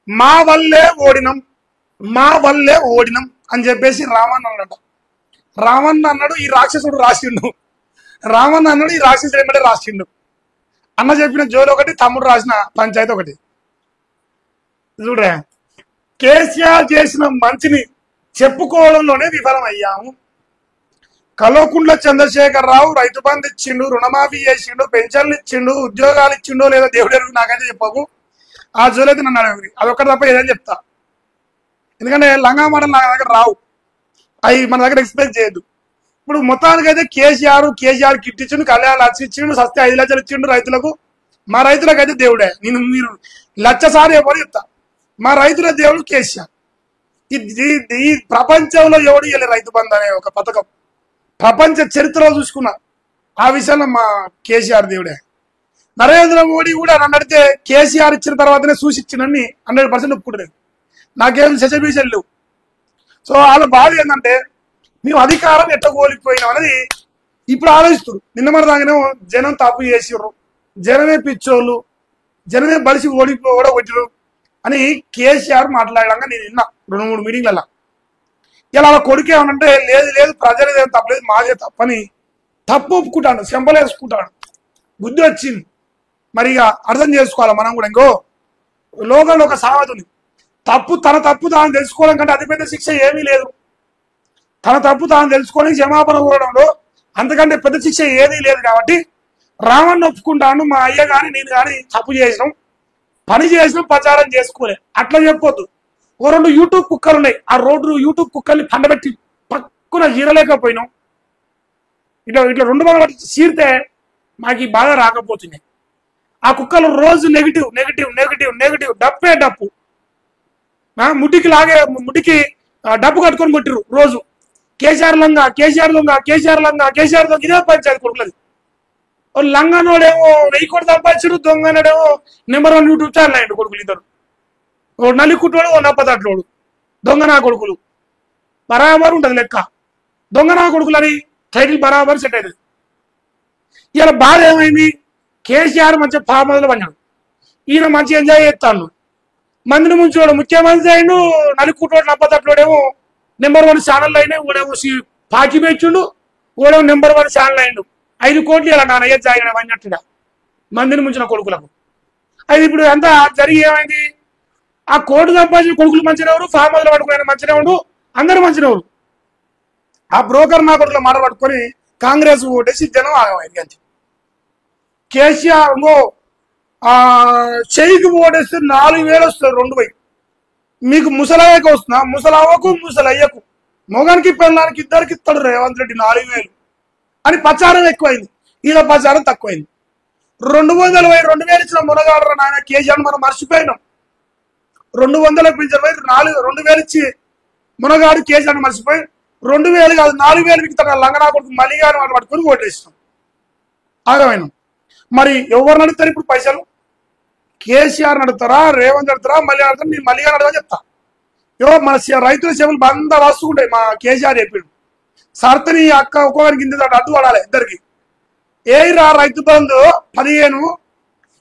మా వల్లే ఓడినం మా వల్లే ఓడినం అని చెప్పేసి రావణ్ అన్నాడు. రావణ్ అన్నాడు ఈ రాక్షసుడు రాసిండు. రావణ్ అన్నాడు ఈ రాక్షసుడు ఏమంటే రాసిండు. అన్న చెప్పిన జోలి ఒకటి, తమ్ముడు రాసిన పంచాయతీ ఒకటి. చూడరా, కేసీఆర్ చేసిన మంచిని చెప్పుకోవడంలోనే విఫలం అయ్యాము. కల్వకుంట్ల చంద్రశేఖరరావు రైతు బంధు ఇచ్చిండు, రుణమాఫీ చేసిండు, పెన్షన్లు ఇచ్చిండు, ఉద్యోగాలు ఇచ్చిండో లేదా దేవుడు ఎరుగు, నాకైతే చెప్పకు. ఆ జోలైతే నన్ను అడగదు, అదొక్కటి తప్ప ఏదని చెప్తా. ఎందుకంటే లంగా మాటలు నా దగ్గర రావు, అవి మన దగ్గర ఎక్స్పెక్ట్ చేయొద్దు. ఇప్పుడు మొత్తానికైతే కేసీఆర్ కిట్ ఇచ్చిండు, కళ్యాణ లక్ష ఇచ్చిండు, సస్తే 5 లక్షలు ఇచ్చిండు రైతులకు. మా రైతులకైతే దేవుడే. మీరు లక్ష సార్లు ఎవరు చెప్తా, మా రైతుల దేవుడు కేసీఆర్. ఈ ప్రపంచంలో ఎవడు ఇవ్వలే రైతు బంధు అనే ఒక పథకం. ప్రపంచ చరిత్రలో చూసుకున్నా ఆ విషయంలో మా కేసీఆర్ దేవుడే. నరేంద్ర మోడీ కూడా నన్ను అడిగితే కేసీఆర్ ఇచ్చిన తర్వాతనే చూసి ఇచ్చినని 100% ఒప్పుకుంటలేదు. నాకేం శశబీజలు లేవు. సో వాళ్ళ బాధ ఏంటంటే మేము అధికారం ఎట్ట కోల్పోయినాం అనేది ఇప్పుడు ఆలోచిస్తారు. నిన్న మన దాకానే జనం తప్పు చేసిర్రు, జనమే పిచ్చోళ్ళు, జనమే బలిసి ఓడగొట్టిరు అని కేసీఆర్ మాట్లాడగా నేను విన్నా 2-3 మీటింగ్లలో. ఇలా వాళ్ళ కొడుకు ఏమనంటే లేదు ప్రజలది ఏం తప్పలేదు, మాదే తప్పని తప్పు ఒప్పుకుంటాడు, చెంపలేసుకుంటాడు. బుద్ధి వచ్చింది. మరి ఇక అర్థం చేసుకోవాలి మనం కూడా. ఇంకో లోకంలో ఒక సామెత ఉంది, తన తప్పు తాను తెలుసుకోవడం కంటే అతిపెద్ద శిక్ష ఏమీ లేదు. తన తప్పు తాను తెలుసుకొని క్షమాపణ కోరడంలో అంతకంటే పెద్ద శిక్ష ఏదీ లేదు. కాబట్టి రావణ్ ఒప్పుకుంటాను, మా అయ్య కానీ నేను కానీ తప్పు చేసినాం, పని చేసినాం, ప్రచారం చేసుకోలే అట్లా చెప్పొద్దు. ఓ 2 యూట్యూబ్ కుక్కలు ఉన్నాయి, ఆ యూట్యూబ్ కుక్కల్ని పండబెట్టి పక్కున చీరలేకపోయినాం. ఇట్లా 2 మంది బట్టి చీరితే మాకు ఈ బాధ రాకపోతుంది. ఆ కుక్కలు రోజు నెగిటివ్ డప్పు ముడ్డికి డబ్బు కట్టుకొని కొట్టిరు రోజు. కేసీఆర్ లంగా ఇదే పంచాయతీ కొడుకులది. లంగానోడేమో 1000 కోట్లు సంపాదించుడు, దొంగనోడేమో నెంబర్ 1 యూట్యూబ్ ఛానల్ అయ్యండు కొడుకులు ఇద్దరు. ఓ నల్లికుట్టోడు, ఓ నప్పదట్లోడు, దొంగ నా కొడుకులు. బరాబర్ ఉంటుంది లెక్క. దొంగ నా కొడుకులు అని టైటిల్ బరాబర్ సెట్ అవుతుంది. ఇలా బాధ ఏమైంది, కేసీఆర్ మంచిగా పామదులు పన్నాడు, ఈయన మంచిగా ఎంజాయ్ చేస్తాను. మందిని ముంచోడు ముఖ్యమంత్రి అయిండు, నలుకుటోడు నప్పదట్లోడేమో నెంబర్ 1 ఛానల్ అయినా, ఓడేమో పాకి పెంచుండు, ఓడేమో నెంబర్ 1 ఛానల్ అయిండు. 5 కోట్లు ఇలా నాన్నయ్య జాగిన అన్నట్టుగా మందిని ముంచిన కొడుకులకు. అది ఇప్పుడు అంతా జరిగి ఏమైంది, ఆ కోటు సంపాదించిన కొడుకులు మంచినవారు, ఫామ్ హౌస్లో పడుకునే మంచినవాడు, అందరూ మంచినవారు. ఆ బ్రోకర్ నా కొడుకుల మాట పట్టుకొని కాంగ్రెస్ ఓటేసి జనం ఆగమైంది. అంతే. కేసీఆర్ చెయ్యికి ఓటేస్తే 4000 వస్తుంది, 2000. మీకు ముసలయ్యకు వస్తున్నా, ముసలవ్వకు ముసలయ్యకు, మొగానికి పెళ్ళానికి ఇద్దరికి ఇస్తాడు రేవంత్ రెడ్డి 4000 అని ప్రచారం ఎక్కువైంది. ఈయన ప్రచారం తక్కువైంది. 2000 ఇచ్చిన మునగాడరా నాయన కేసీఆర్ మనం మర్చిపోయినాం. 200 పెంచారు, 2000 ఇచ్చి మునగాడు కేసీఆర్ మర్చిపోయి 2000 కాదు 4000 మిగతా లంగనా కొడుకు మలిగాని వాళ్ళు పట్టుకొని ఓటేస్తాం. ఆగమైనాం. మరి ఎవరు నడుస్తారు ఇప్పుడు పైసలు? కేసీఆర్ నడుతారా, రేవంత్ నడుతారా, మళ్ళీ నడుతారా? నేను మళ్ళీ నడతా చెప్తా. మన రైతుల సేవలు బంద వస్తుంటాయి. మా కేసీఆర్ చెప్పాడు, సర్తని అక్క ఒక్కొక్కరికి ఇంత అడ్డు పడాలి ఇద్దరికి. ఏయిరా రైతు బంధు 15,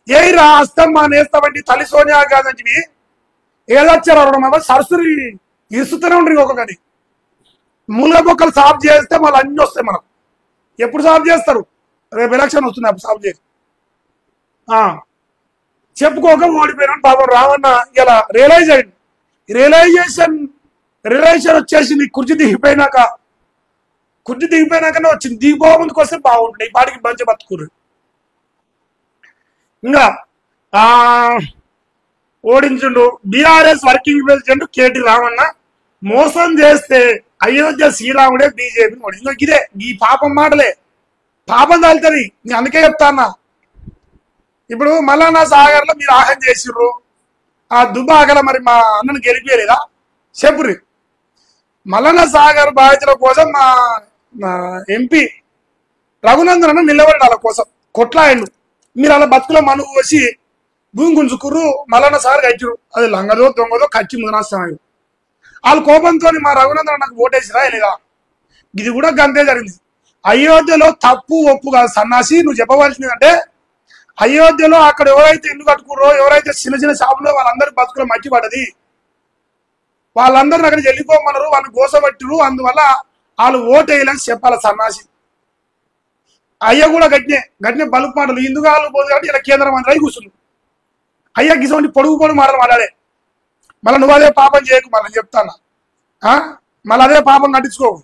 ఏయిరా అస్తమ్మా నేస్తామంటే తల్లి సోనియా గాంధీ ఏదొచ్చారు సరస్వతి ఇస్తూనే ఉంటుంది. ఒక్కొక్కటి మూల బొక్కలు సాఫ్ చేస్తే మళ్ళీ అన్ని వస్తాయి మనకు. ఎప్పుడు సాఫ్ చేస్తారు? రేపు ఎలక్షన్ వస్తుంది, అప్పుడు సాఫ్ చేసి చెప్పుకోక ఓడిపోయినాను పాపం రావన్న. ఇలా రియలైజేషన్ వచ్చేసింది. కుర్చీ దిగిపోయినాకనే వచ్చింది. దిగిపోక ముందుకు వస్తే బాగుంటుంది, ఈ పాటికి మంచి బతుకురు. ఇంకా ఓడించుండు బీఆర్ఎస్ వర్కింగ్ ప్రెసిడెంట్ కేటీ రామన్న మోసం చేస్తే అయోధ్య శ్రీరాముడే బీజేపీ ఓడి. ఇంకా ఇదే ఈ పాపం మాటలే, పాపం తగులుతుంది. నేను అందుకే చెప్తాన్నా. ఇప్పుడు మల్లన్న సాగర్ లో మీరు ఆహం చేసిర్రు, ఆ దుబ్బాకల మరి మా అన్నను గెలిపేయలేదా? చెప్పుర్రి. మల్లన్న సాగర్ బాధితుల కోసం మా ఎంపీ రఘునందన్ అన్న నిలబడి వాళ్ళ కోసం కొట్లాయండు. మీరు అలా బతుకులో మనుగు వచ్చి భూమి గుంజుకుర్రు, మల్లన్న సాగర్ కట్టిరు. అది లంగదో దొంగదో కచ్చి ముదనాస్తాడు. వాళ్ళ కోపంతో మా రఘునందన్ నాకు ఓటేసిరా లేదా? ఇది కూడా గంతే జరిగింది. అయోధ్యలో తప్పు ఒప్పు కాదు సన్నాసి. నువ్వు చెప్పవలసింది అంటే అయోధ్యలో అక్కడ ఎవరైతే ఇల్లు కట్టుకుర్రో, ఎవరైతే చిన్న చిన్న షాపులో వాళ్ళందరూ బతుకులు మట్టి పడ్డది. వాళ్ళందరిని అక్కడికి వెళ్ళిపోమన్నారు, వాళ్ళు గోసపట్టిరు. అందువల్ల వాళ్ళు ఓటేయాలని చెప్పాలి సన్నాసి. అయ్య కూడా గట్టినే బలుపు మాటలు హిందుగాలు పోదు కాబట్టి ఇలా కేంద్ర మంత్రి అయి కూర్చుంది. అయ్యా గిసోంటి పొడుగు మాటలు మాట్లాడే. మళ్ళీ నువ్వు అదే పాపం చేయకు, మళ్ళీ చెప్తానా. మళ్ళీ అదే పాపం నటించుకోవు.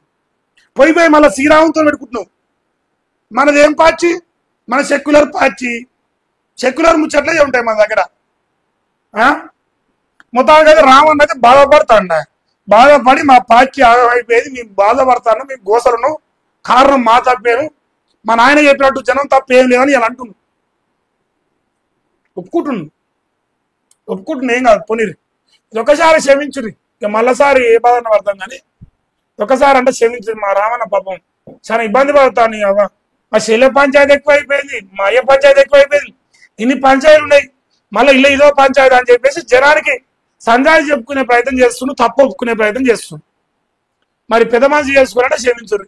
పోయి మళ్ళీ శ్రీరాముతో పెట్టుకుంటున్నావు. మనదేం పార్టీ? మన సెక్యులర్ పార్టీ. సెక్యులర్ ముచ్చట్లే ఉంటాయి మన దగ్గర. మొత్తానికి అయితే రామన్న అయితే బాధపడతాండ. బాధపడి మా పార్టీ ఆగమైపోయేది, మేము బాధపడతాను, మేము గోసలను కారణం మా తప్పేను, మా నాయన చెప్పినట్టు జనం తప్ప ఏం లేదని ఇలా అంటుంది. ఒప్పుకుంటున్నా ఏం కాదు పోనీరు. ఇది ఒకసారి క్షమించురి, ఇక మళ్ళీసారి ఏ బాధన పడతాం కానీ ఒకసారి అంటే క్షమించురి. మా రామన్న పాపం చాలా ఇబ్బంది పడతాను. మా శల్య పంచాయతీ ఎక్కువైపోయింది, మా అయ్య పంచాయతీ ఎక్కువైపోయింది, ఇన్ని పంచాయతీలు ఉన్నాయి, మళ్ళీ ఇదో పంచాయతీ అని చెప్పేసి జనానికి సంజాయి చెప్పుకునే ప్రయత్నం చేస్తున్నాడు, తప్పు ఒప్పుకునే ప్రయత్నం చేస్తున్నాడు. మరి పెద్ద మనిషి చేసుకోవాలంటే క్షమించురు.